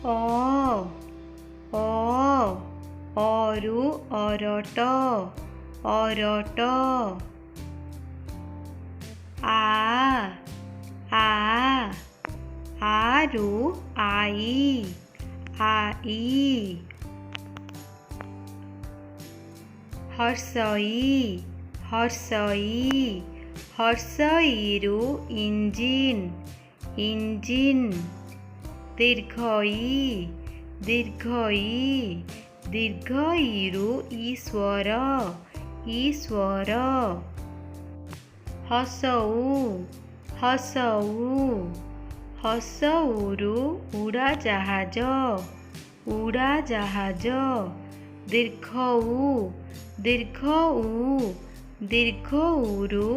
अ अ अरु अरट अरट आ आरु आई आई हर्षई हर्षई हर्षईरु engine engine दीर्घई दीर्घई दीर्घईरु ईश्वर ईश्वर हसऊ हसऊ हसऊरु उड़ाजहाज उड़ाजहाज दीर्घऊ दीर्घऊ दीर्घऊरु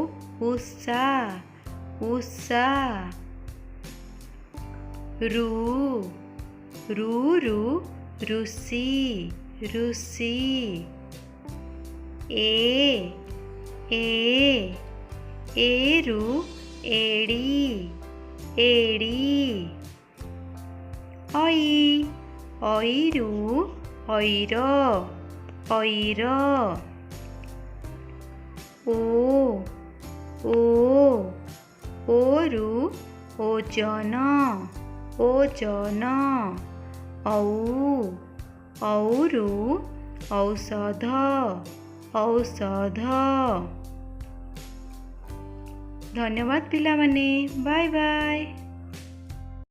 उषा उषा रु रुरु ऋषि ऋषि एरु एड़ी एड़ी ऐ ऐरु ऐर ऐर ओरु ओजन ओजन औरु औषध औषध। धन्यवाद पिलामाने। Bye bye.